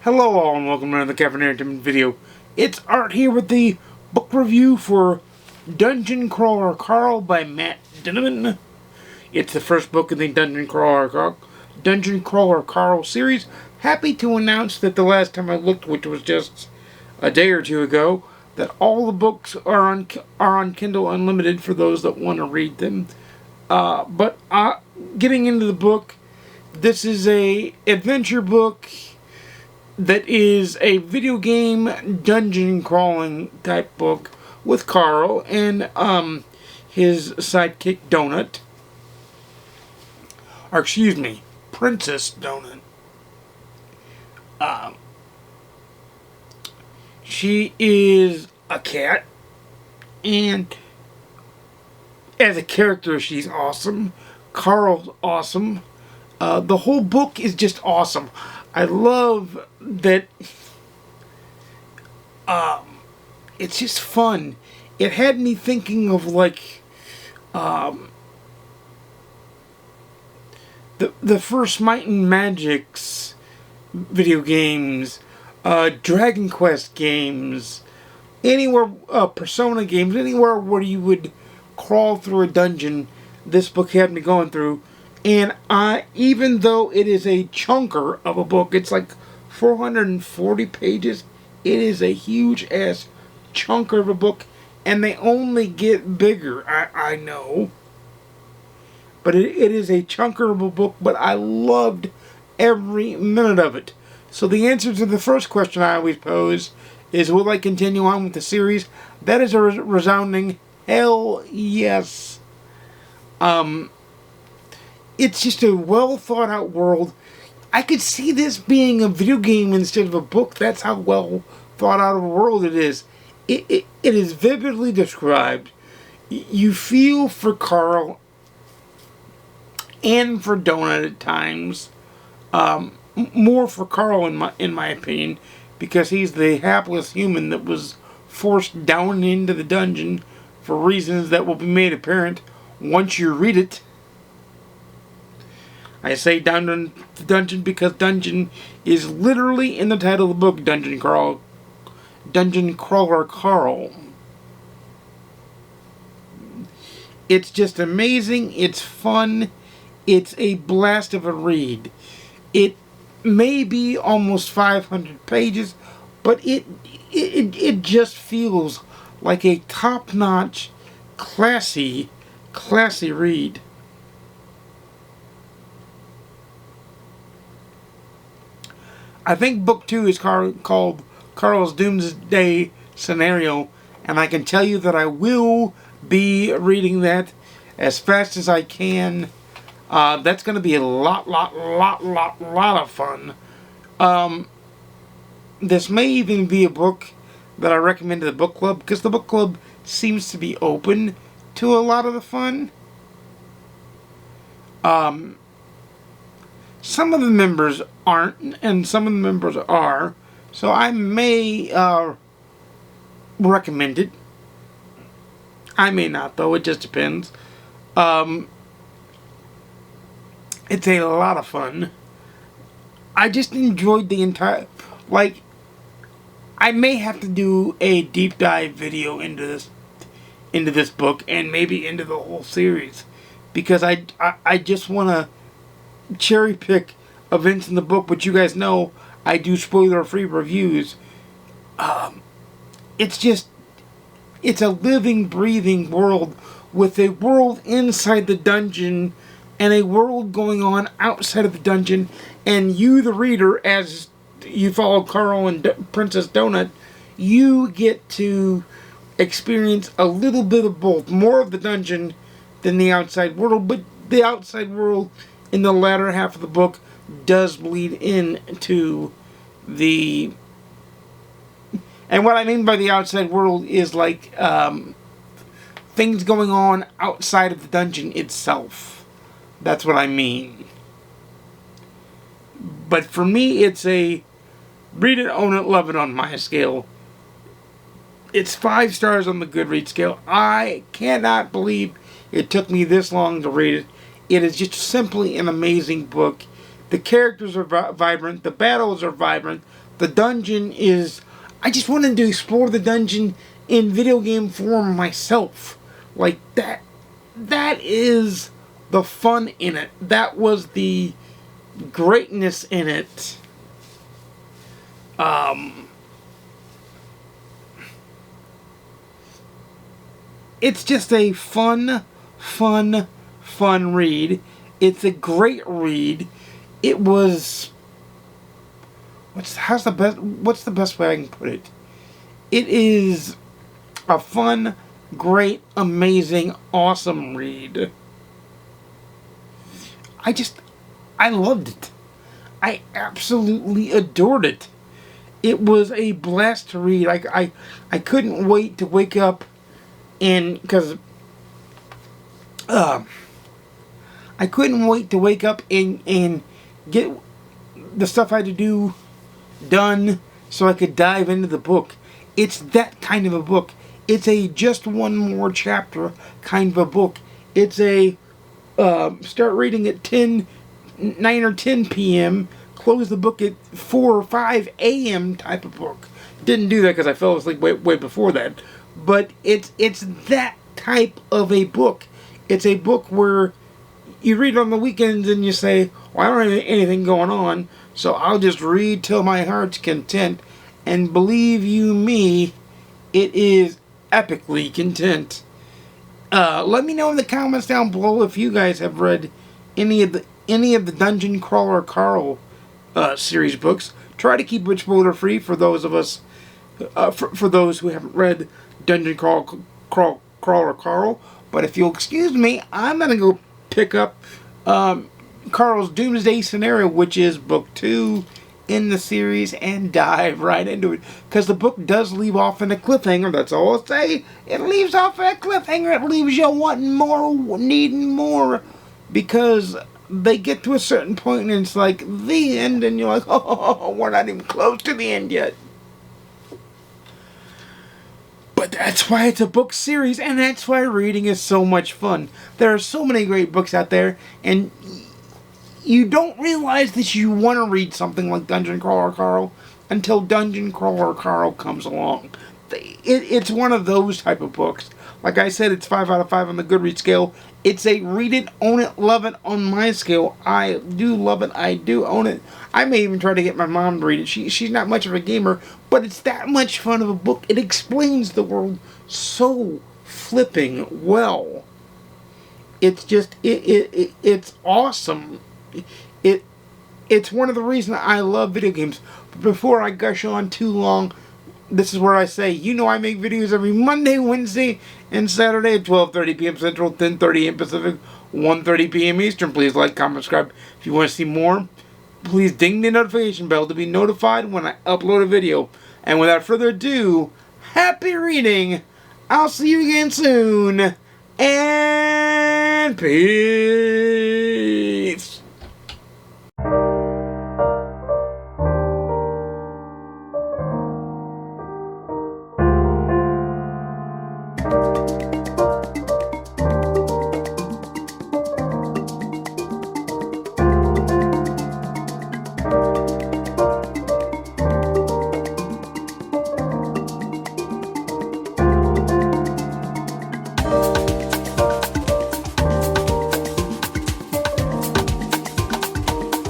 Hello all and welcome to another Caffeinated Dinniman video. It's Art here with the book review for Dungeon Crawler Carl by Matt Dinniman. It's the first book in the Dungeon Crawler Carl series. Happy to announce that the last time I looked, which was just a day or two ago, that all the books are on Kindle Unlimited for those that want to read them. But getting into the book, this is a adventure book that is a video game dungeon crawling type book with Carl and his sidekick Donut. Or excuse me, Princess Donut. She is a cat, and as a character she's awesome. Carl's awesome. The whole book is just awesome. I love that it's just fun. It had me thinking of like the first Might and Magic's video games, Dragon Quest games, anywhere, Persona games, anywhere where you would crawl through a dungeon. This book had me going through. And even though it is a chunker of a book, it's like 440 pages, it is a huge-ass chunker of a book, and they only get bigger, I know. But it is a chunker of a book, but I loved every minute of it. So the answer to the first question I always pose is, will I continue on with the series? That is a resounding hell yes. It's just a well thought out world. I could see this being a video game instead of a book. That's how well thought out of a world it is. It is vividly described. You feel for Carl and for Donut at times. More for Carl in my opinion, because he's the hapless human that was forced down into the dungeon for reasons that will be made apparent once you read it. I say down in the dungeon because dungeon is literally in the title of the book, Dungeon Crawler Carl. It's just amazing, it's fun, it's a blast of a read. It may be almost 500 pages, but it just feels like a top-notch, classy read. I think book 2 is called Carl's Doomsday Scenario, and I can tell you that I will be reading that as fast as I can. That's going to be a lot of fun. This may even be a book that I recommend to the book club, because the book club seems to be open to a lot of the fun. Some of the members aren't, and some of the members are, so I may recommend it. I may not, though. It just depends. It's a lot of fun. I just enjoyed the entire... Like, I may have to do a deep dive video into this book, and maybe into the whole series, because I just want to cherry pick events in the book, but you guys know I do spoiler-free reviews. It's a living, breathing world with a world inside the dungeon and a world going on outside of the dungeon, and you, the reader, as you follow Carl and Princess Donut, you get to experience a little bit of both. More of the dungeon than the outside world, but the outside world in the latter half of the book does bleed into the... And what I mean by the outside world is like things going on outside of the dungeon itself. That's what I mean. But for me, it's a read it, own it, love it on my scale. It's 5 stars on the GoodReads scale. I cannot believe it took me this long to read it. It is just simply an amazing book. The characters are vibrant. The battles are vibrant. The dungeon is... I just wanted to explore the dungeon in video game form myself. Like, that is the fun in it. That was the greatness in it. It's just a fun read. It's a great read. It was... What's the best way I can put it? It is a fun, great, amazing, awesome read. I loved it. I absolutely adored it. It was a blast to read. I couldn't wait to wake up because I couldn't wait to wake up and get the stuff I had to do done so I could dive into the book. It's that kind of a book. It's a just one more chapter kind of a book. It's a start reading at 9 or 10 p.m., close the book at 4 or 5 a.m. type of book. Didn't do that because I fell asleep way before that. But it's that type of a book. It's a book where you read on the weekends and you say, well, I don't have anything going on, so I'll just read till my heart's content. And believe you me, it is epically content. Let me know in the comments down below if you guys have read any of the Dungeon Crawler Carl series books. Try to keep it spoiler free for those of us, for those who haven't read Dungeon Crawler Carl. But if you'll excuse me, I'm gonna go pick up Carl's Doomsday Scenario, which is book 2 in the series, and dive right into it, because the book does leave off in a cliffhanger. That's all I'll say. It leaves off in a cliffhanger. It leaves you wanting more, needing more, because they get to a certain point and it's like the end, and you're like, oh, we're not even close to the end yet. But that's why it's a book series, and that's why reading is so much fun. There are so many great books out there, and you don't realize that you want to read something like Dungeon Crawler Carl until Dungeon Crawler Carl comes along. It's one of those type of books. Like I said, it's 5 out of 5 on the GoodReads scale. It's a read it, own it, love it on my scale. I do love it. I do own it. I may even try to get my mom to read it. She's not much of a gamer, but it's that much fun of a book. It explains the world so flipping well. It's just it's awesome. It's one of the reasons I love video games. But before I gush on too long, this is where I say, you know, I make videos every Monday, Wednesday, and Saturday at 12:30 p.m. Central, 10:30 a.m. Pacific, 1:30 p.m. Eastern. Please like, comment, subscribe if you want to see more. Please ding the notification bell to be notified when I upload a video. And without further ado, happy reading. I'll see you again soon. And peace.